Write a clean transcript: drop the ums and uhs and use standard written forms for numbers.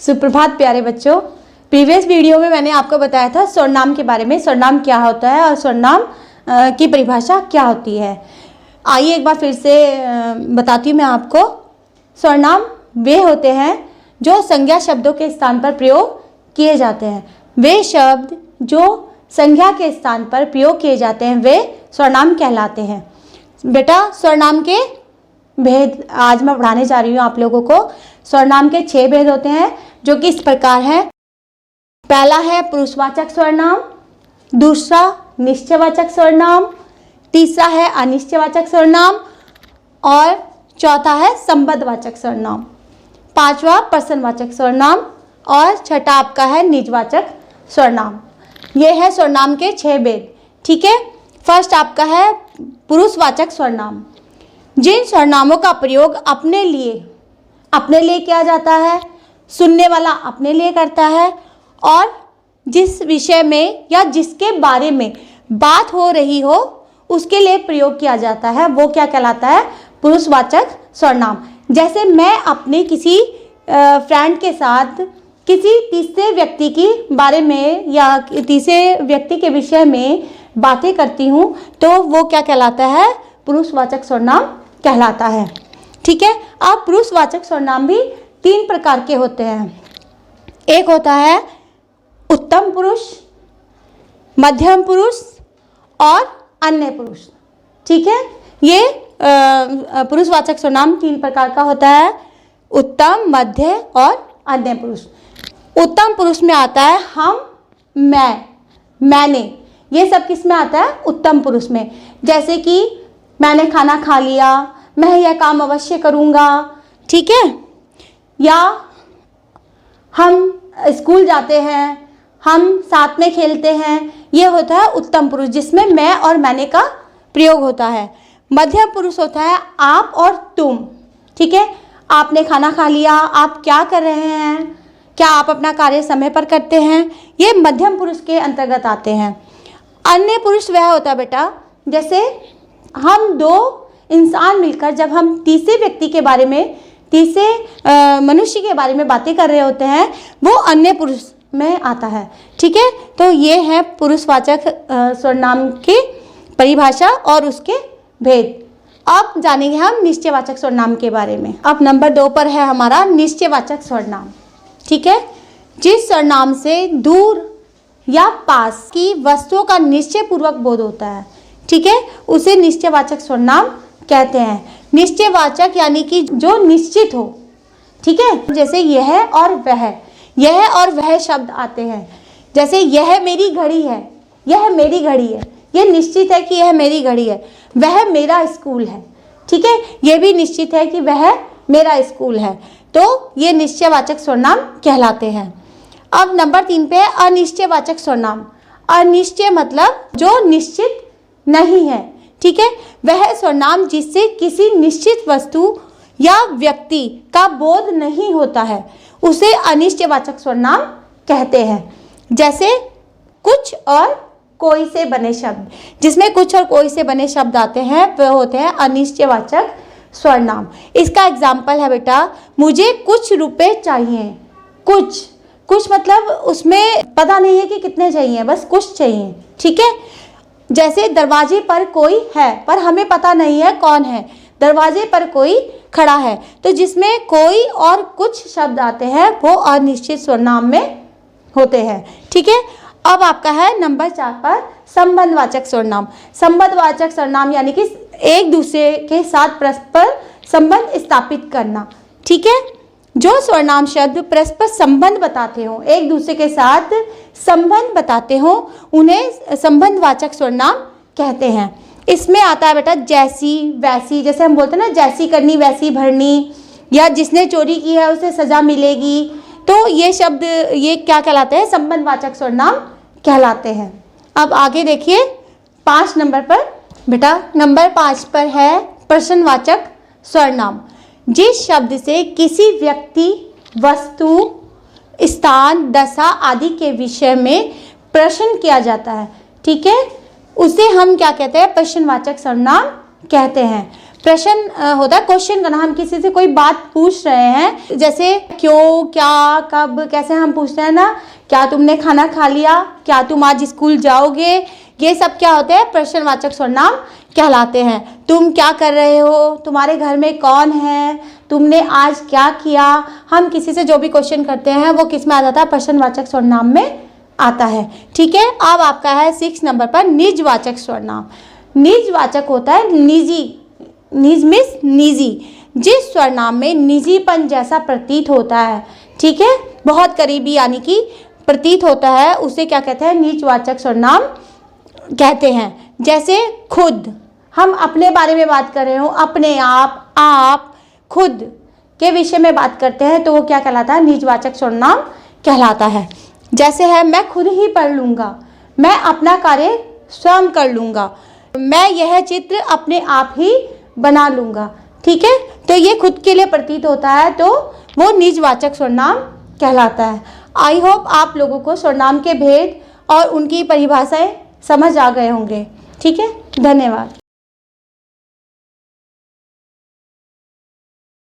सुप्रभात प्यारे बच्चों। प्रीवियस वीडियो में मैंने आपको बताया था सर्वनाम के बारे में, सर्वनाम क्या होता है और सर्वनाम की परिभाषा क्या होती है। आइए एक बार फिर से बताती हूँ मैं आपको। सर्वनाम वे होते हैं जो संज्ञा शब्दों के स्थान पर प्रयोग किए जाते हैं। वे शब्द जो संज्ञा के स्थान पर प्रयोग किए जाते हैं वे सर्वनाम कहलाते हैं। बेटा सर्वनाम के भेद आज मैं पढ़ाने जा रही हूँ आप लोगों को। सर्वनाम के 6 भेद होते हैं जो कि इस प्रकार है। पहला है पुरुषवाचक सर्वनाम, दूसरा निश्चयवाचक सर्वनाम, तीसरा है अनिश्चयवाचक सर्वनाम और चौथा है संबंधवाचक सर्वनाम, पांचवा प्रश्नवाचक सर्वनाम और छठा आपका है निजवाचक सर्वनाम। ये है सर्वनाम के 6 भेद। ठीक है, फर्स्ट आपका है पुरुषवाचक सर्वनाम। जिन सर्वनामों का प्रयोग अपने लिए किया जाता है, सुनने वाला अपने लिए करता है और जिस विषय में या जिसके बारे में बात हो रही हो उसके लिए प्रयोग किया जाता है वो क्या कहलाता है? पुरुषवाचक सर्वनाम। जैसे मैं अपने किसी फ्रेंड के साथ किसी तीसरे व्यक्ति की बारे में या तीसरे व्यक्ति के विषय में बातें करती हूँ तो वो क्या कहलाता है? पुरुषवाचक सर्वनाम कहलाता है। ठीक है, अब पुरुषवाचक सर्वनाम भी 3 प्रकार के होते हैं। एक होता है उत्तम पुरुष, मध्यम पुरुष और अन्य पुरुष। ठीक है, ये पुरुषवाचक सर्वनाम 3 प्रकार का होता है, उत्तम, मध्य और अन्य पुरुष। उत्तम पुरुष में आता है हम, मैं, मैंने, ये सब किस में आता है? उत्तम पुरुष में। जैसे कि मैंने खाना खा लिया, मैं यह काम अवश्य करूँगा। ठीक है, या हम स्कूल जाते हैं, हम साथ में खेलते हैं, ये होता है उत्तम पुरुष जिसमें मैं और मैंने का प्रयोग होता है। मध्यम पुरुष होता है आप और तुम। ठीक है, आपने खाना खा लिया, आप क्या कर रहे हैं, क्या आप अपना कार्य समय पर करते हैं, ये मध्यम पुरुष के अंतर्गत आते हैं। अन्य पुरुष वह होता है बेटा जैसे हम 2 इंसान मिलकर जब हम तीसरे व्यक्ति के बारे में, तीसरे मनुष्य के बारे में बातें कर रहे होते हैं वो अन्य पुरुष में आता है। ठीक है, तो ये है पुरुषवाचक सर्वनाम की परिभाषा और उसके भेद। अब जानेंगे हम निश्चयवाचक सर्वनाम के बारे में। अब नंबर 2 पर है हमारा निश्चयवाचक सर्वनाम। ठीक है, जिस सर्वनाम से दूर या पास की वस्तुओं का निश्चय पूर्वक बोध होता है, ठीक है, उसे निश्चयवाचक सर्वनाम कहते हैं। निश्चयवाचक यानी कि जो निश्चित हो। ठीक है, जैसे यह और वह शब्द आते हैं। जैसे यह मेरी घड़ी है, यह मेरी घड़ी है, यह निश्चित है कि यह मेरी घड़ी है। वह मेरा स्कूल है, ठीक है, यह भी निश्चित है कि वह मेरा स्कूल है। तो ये निश्चयवाचक सर्वनाम कहलाते हैं। अब नंबर 3 पे अनिश्चयवाचक सर्वनाम। अनिश्चय मतलब जो निश्चित नहीं है। ठीक है, वह सर्वनाम जिससे किसी निश्चित वस्तु या व्यक्ति का बोध नहीं होता है उसे अनिश्चयवाचक सर्वनाम कहते हैं। जैसे कुछ और कोई से बने शब्द, जिसमें कुछ और कोई से बने शब्द आते हैं वह होते हैं अनिश्चयवाचक सर्वनाम। इसका एग्जाम्पल है बेटा, मुझे कुछ रुपए चाहिए। कुछ मतलब उसमें पता नहीं है कि कितने चाहिए, बस कुछ चाहिए। ठीक है, जैसे दरवाजे पर कोई है पर हमें पता नहीं है कौन है, दरवाजे पर कोई खड़ा है, तो जिसमें कोई और कुछ शब्द आते हैं वो अनिश्चित सर्वनाम में होते हैं। ठीक है, अब आपका है नंबर 4 पर संबंधवाचक सर्वनाम। संबंधवाचक सर्वनाम यानी कि एक दूसरे के साथ परस्पर संबंध स्थापित करना। ठीक है, जो सर्वनाम शब्द परस्पर संबंध बताते हो, एक दूसरे के साथ संबंध बताते हो, उन्हें संबंधवाचक सर्वनाम कहते हैं। इसमें आता है बेटा जैसी, वैसी, जैसे हम बोलते हैं ना जैसी करनी वैसी भरनी, या जिसने चोरी की है उसे सजा मिलेगी। तो ये शब्द ये क्या कहलाते हैं? संबंधवाचक सर्वनाम कहलाते हैं। अब आगे देखिए 5 नंबर पर बेटा, नंबर 5 पर है प्रश्नवाचक सर्वनाम। जिस शब्द से किसी व्यक्ति, वस्तु, स्थान, दशा आदि के विषय में प्रश्न किया जाता है, ठीक है, उसे हम क्या कहते हैं? प्रश्नवाचक सर्वनाम कहते हैं। प्रश्न होता है क्वेश्चन करना, हम किसी से कोई बात पूछ रहे हैं, जैसे क्यों, क्या, कब, कैसे हम पूछते हैं ना, क्या तुमने खाना खा लिया, क्या तुम आज स्कूल जाओगे, ये सब क्या होते हैं, प्रश्नवाचक सर्वनाम कहलाते हैं। तुम क्या कर रहे हो, तुम्हारे घर में कौन है, तुमने आज क्या किया, हम किसी से जो भी क्वेश्चन करते हैं वो किस में आ जाता है, प्रश्नवाचक सर्वनाम में आता है। ठीक है, अब आपका है 6 नंबर पर निजवाचक सर्वनाम। निजवाचक होता है निजी, निज मीन्स निजी, जिस सर्वनाम में निजीपन जैसा प्रतीत होता है, ठीक है, बहुत करीबी यानी कि प्रतीत होता है, उसे क्या कहते हैं, निजवाचक सर्वनाम कहते हैं। जैसे खुद, हम अपने बारे में बात कर रहे हो, अपने आप, खुद के विषय में बात करते हैं तो वो क्या कहलाता है, निजवाचक सर्वनाम कहलाता है। जैसे है मैं खुद ही पढ़ लूँगा, मैं अपना कार्य स्वयं कर लूँगा, मैं यह चित्र अपने आप ही बना लूँगा। ठीक है, तो ये खुद के लिए प्रतीत होता है तो वो निजवाचक सर्वनाम कहलाता है। आई होप आप लोगों को सर्वनाम के भेद और उनकी परिभाषाएं समझ आ गए होंगे। ठीक है, धन्यवाद।